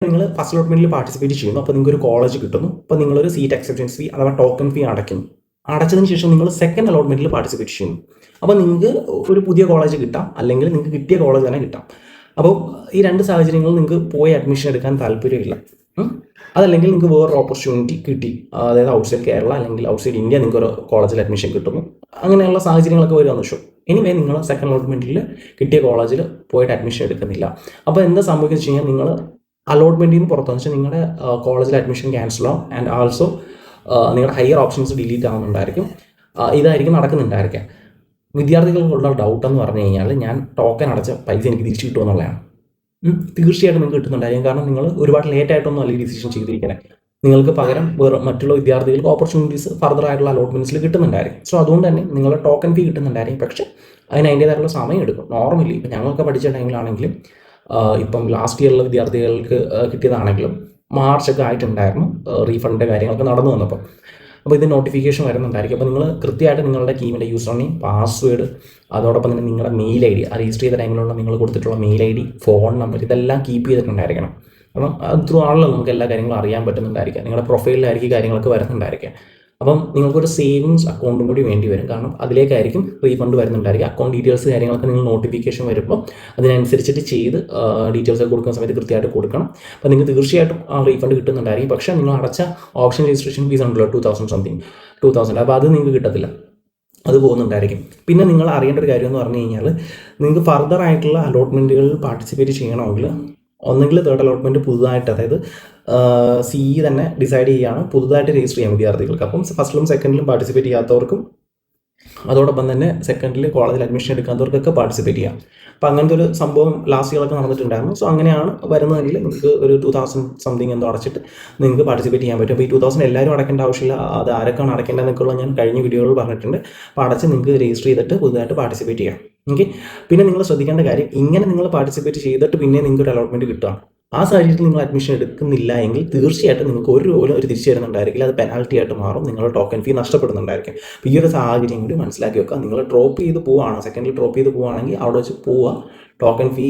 നിങ്ങൾ first അലോട്ട്മെന്റിൽ participate ചെയ്യുന്നു. അപ്പോൾ നിങ്ങൾക്ക് ഒരു കോളേജ് കിട്ടുന്നു. അപ്പോൾ നിങ്ങളൊരു സീറ്റ് അക്സെപ്റ്റൻസ് ഫീ അഥവാ ടോക്കൺ ഫീ അടയ്ക്കുന്നു. അടച്ചതിന് ശേഷം നിങ്ങൾ സെക്കൻഡ് അലോട്ട്മെന്റിൽ പാർട്ടിസിപ്പേറ്റ് ചെയ്യുന്നു. അപ്പോൾ നിങ്ങൾക്ക് ഒരു പുതിയ കോളേജ് കിട്ടാം, അല്ലെങ്കിൽ നിങ്ങൾക്ക് കിട്ടിയ കോളേജ് തന്നെ കിട്ടാം. അപ്പോൾ ഈ രണ്ട് സാഹചര്യങ്ങളിൽ നിങ്ങൾക്ക് പോയി അഡ്മിഷൻ എടുക്കാൻ താല്പര്യമില്ല, അതല്ലെങ്കിൽ നിങ്ങൾക്ക് വേറൊരു ഓപ്പർച്യൂണിറ്റി കിട്ടി, അതായത് ഔട്ട്സൈഡ് കേരള അല്ലെങ്കിൽ ഔട്ട്സൈഡ് ഇന്ത്യ നിങ്ങൾക്ക് ഒരു കോളേജിൽ അഡ്മിഷൻ കിട്ടുന്നു. അങ്ങനെയുള്ള സാഹചര്യങ്ങളൊക്കെ വരുമെന്ന് ഷോ. എനിവേ നിങ്ങൾ സെക്കൻഡ് അലോട്ട്മെന്റിൽ കിട്ടിയ കോളേജിൽ പോയിട്ട് അഡ്മിഷൻ എടുക്കുന്നില്ല. അപ്പോൾ എന്താ സംഭവിക്കുന്നത് വെച്ച് കഴിഞ്ഞാൽ നിങ്ങൾ അലോട്ട്മെന്റിൽ നിന്ന് പുറത്തെന്ന് വെച്ചാൽ നിങ്ങളുടെ കോളേജിൽ അഡ്മിഷൻ ക്യാൻസൽ ആവും. ആൻഡ് ആൾസോ നിങ്ങളുടെ ഹയർ ഓപ്ഷൻസ് ഡിലീറ്റ് ആവുന്നുണ്ടായിരിക്കും. ഇതായിരിക്കും നടക്കുന്നുണ്ടായിരിക്കാം. വിദ്യാർത്ഥികൾക്കുള്ള ഡൗട്ട് എന്ന് പറഞ്ഞു കഴിഞ്ഞാൽ ഞാൻ ടോക്കൺ അടച്ച പൈസ എനിക്ക് തിരിച്ചു കിട്ടുമെന്നുള്ളതാണ്. തീർച്ചയായിട്ടും നിങ്ങൾക്ക് കിട്ടുന്നുണ്ടായിരിക്കും. കാരണം നിങ്ങൾ ഒരുപാട് ലേറ്റ് ആയിട്ടൊന്നും അല്ലെങ്കിൽ ഡിസിഷൻ ചെയ്തിരിക്കണേ. നിങ്ങൾക്ക് പകരം വേറെ മറ്റുള്ള വിദ്യാർത്ഥികൾക്ക് ഓപ്പർച്യൂണിറ്റീസ് ഫർദർ ആയിട്ടുള്ള അലോട്ട്മെന്റ്സിൽ കിട്ടുന്നുണ്ടായിരിക്കും. സോ അതുകൊണ്ട് തന്നെ നിങ്ങളുടെ ടോക്കൺ ഫീ കിട്ടുന്നുണ്ടായിരിക്കും. പക്ഷേ അതിന് അതിൻ്റേതായിട്ടുള്ള സമയം എടുക്കും. നോർമലി ഇപ്പം ഞങ്ങൾക്ക് പഠിച്ച ടൈമിലാണെങ്കിലും ഇപ്പം ലാസ്റ്റ് ഇയറിലെ വിദ്യാർത്ഥികൾക്ക് കിട്ടിയതാണെങ്കിലും മാർച്ചൊക്കെ ആയിട്ടുണ്ടായിരുന്നു റീഫണ്ടിൻ്റെ കാര്യങ്ങളൊക്കെ നടന്നു വന്നപ്പോൾ. അപ്പോൾ ഇത് നോട്ടിഫിക്കേഷൻ വരുന്നുണ്ടായിരിക്കും. അപ്പോൾ നിങ്ങൾ കൃത്യമായിട്ട് നിങ്ങളുടെ ടീമിൻ്റെ യൂസർ നെയിം, പാസ്വേഡ്, അതോടൊപ്പം തന്നെ നിങ്ങളുടെ മെയിൽ ഐ ഡി, രജിസ്റ്റർ ചെയ്ത ടൈമിലുള്ള നിങ്ങൾ കൊടുത്തിട്ടുള്ള mail I D, phone number, ഇതെല്ലാം കീപ്പ് ചെയ്തിട്ടുണ്ടായിരിക്കണം. അപ്പം അത് ത്രൂ ആണല്ലോ നമുക്ക് എല്ലാ കാര്യങ്ങളും അറിയാൻ പറ്റുന്നുണ്ടായിരിക്കാം. നിങ്ങളുടെ പ്രൊഫൈലിലായിരിക്കും കാര്യങ്ങളൊക്കെ വരുന്നുണ്ടായിരിക്കാം. അപ്പം നിങ്ങൾക്കൊരു സേവിങ്സ് അക്കൗണ്ടും കൂടി വേണ്ടി വരും. കാരണം അതിലേക്കായിരിക്കും റീഫണ്ട് വരുന്നുണ്ടായിരിക്കും. അക്കൗണ്ട് ഡീറ്റെയിൽസ് കാര്യങ്ങളൊക്കെ നിങ്ങൾ നോട്ടിഫിക്കേഷൻ വരുമ്പോൾ അതിനനുസരിച്ചിട്ട് ചെയ്ത് ഡീറ്റെയിൽസ് കൊടുക്കുന്ന സമയത്ത് കൃത്യമായിട്ട് കൊടുക്കണം. അപ്പോൾ നിങ്ങൾക്ക് തീർച്ചയായിട്ടും ആ റീഫണ്ട് കിട്ടുന്നുണ്ടായിരിക്കും. പക്ഷേ നിങ്ങൾ അടച്ച ഓപ്ഷൻ രജിസ്ട്രേഷൻ ഫീസ് ഉണ്ടല്ലോ 2000 സംതിങ് 2000, അപ്പോൾ അത് നിങ്ങൾക്ക് കിട്ടത്തില്ല, അത് പോകുന്നുണ്ടായിരിക്കും. പിന്നെ നിങ്ങൾ അറിയേണ്ട ഒരു കാര്യം എന്ന് പറഞ്ഞു കഴിഞ്ഞാൽ നിങ്ങൾക്ക് ഫർദർ ആയിട്ടുള്ള അലോട്ട്മെൻറ്റുകളിൽ പാർട്ടിസിപ്പേറ്റ് ചെയ്യണമെങ്കിൽ ഒന്നെങ്കിൽ തേർഡ് അലോട്ട്മെൻറ്റ് പുതുതായിട്ട്, അതായത് CE തന്നെ ഡിസൈഡ് ചെയ്യുകയാണ് പുതുതായിട്ട് രജിസ്റ്റർ ചെയ്യാൻ വിദ്യാർത്ഥികൾക്ക്. അപ്പം ഫസ്റ്റിലും സെക്കൻഡിലും പാർട്ടിസിപ്പേറ്റ് ചെയ്യാത്തവർക്കും അതോടൊപ്പം തന്നെ സെക്കൻഡിൽ കോളേജിൽ അഡ്മിഷൻ എടുക്കാത്തവർക്കൊക്കെ പാർട്ടിസിപ്പേറ്റ് ചെയ്യാം. അപ്പോൾ അങ്ങനത്തെ ഒരു സംഭവം ലാസ്റ്റ് ഇയറൊക്കെ നടന്നിട്ടുണ്ടായിരുന്നു. സോ അങ്ങനെയാണ് വരുന്നതെങ്കിൽ നിങ്ങൾക്ക് ഒരു 2000 സംതിങ് എന്തോ അടച്ചിട്ട് നിങ്ങൾക്ക് പാർട്ടിസിപ്പേറ്റ് ചെയ്യാൻ പറ്റും. അപ്പോൾ ഈ 2000 എല്ലാവരും അടയ്ക്കേണ്ട ആവശ്യമില്ല. അത് ആരൊക്കെയാണ് അടയ്ക്കേണ്ടതെന്നൊക്കെയുള്ള ഞാൻ കഴിഞ്ഞ വീഡിയോകളിൽ പറഞ്ഞിട്ടുണ്ട്. അപ്പോൾ അടച്ച് നിങ്ങൾക്ക് രജിസ്റ്റർ ചെയ്തിട്ട് പുതുതായിട്ട് പാർട്ടിസിപ്പേറ്റ് ചെയ്യാം. ഓക്കെ. പിന്നെ നിങ്ങൾ ശ്രദ്ധിക്കേണ്ട കാര്യം, ഇങ്ങനെ നിങ്ങൾ പാർട്ടിസിപ്പേറ്റ് ചെയ്തിട്ട് പിന്നെ നിങ്ങൾക്ക് ഒരു അലോട്ട്മെൻറ്റ് കിട്ടുകയാണ്. ആ സാഹചര്യത്തിൽ നിങ്ങൾ അഡ്മിഷൻ എടുക്കുന്നില്ല എങ്കിൽ തീർച്ചയായിട്ടും നിങ്ങൾക്ക് ഒരു തിരിച്ചു വരുന്നുണ്ടായിരിക്കില്ല. അത് പെനാൽറ്റി ആയിട്ട് മാറും. നിങ്ങളുടെ ടോക്കൺ ഫീ നഷ്ടപ്പെടുന്നുണ്ടായിരിക്കും. അപ്പോൾ ഈ ഒരു സാഹചര്യം കൂടി മനസ്സിലാക്കി വെക്കുക. നിങ്ങൾ ഡ്രോപ്പ് ചെയ്ത് പോവുകയാണ്, സെക്കൻഡിൽ ഡ്രോപ്പ് ചെയ്ത് പോവുകയാണെങ്കിൽ അവിടെ വെച്ച് പോവുക. ടോക്കൺ ഫീ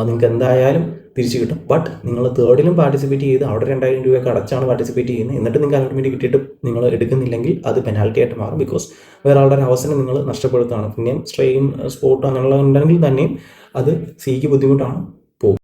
നിങ്ങൾക്ക് എന്തായാലും തിരിച്ചു കിട്ടും. ബട്ട് നിങ്ങൾ തേർഡിലും പാർട്ടിസിപ്പേറ്റ് ചെയ്ത് അവിടെ 2000 രൂപയൊക്കെ അടച്ചാണ് പാർട്ടിസിപ്പേറ്റ് ചെയ്യുന്നത്. എന്നിട്ട് നിങ്ങൾക്ക് അലോട്ട്മെൻറ്റ് കിട്ടിയിട്ട് നിങ്ങൾ എടുക്കുന്നില്ലെങ്കിൽ അത് പെനാൽറ്റി ആയിട്ട് മാറും. ബിക്കോസ് വേറെ ആളുടെ ഒരു അവസരം നിങ്ങൾ നഷ്ടപ്പെടുത്തുകയാണ്. പിന്നെയും സ്ട്രെയിൻ സ്പോട്ട് അങ്ങനെയുള്ള ഉണ്ടെങ്കിൽ തന്നെയും അത് സിക്ക് ബുദ്ധിമുട്ടാണ്.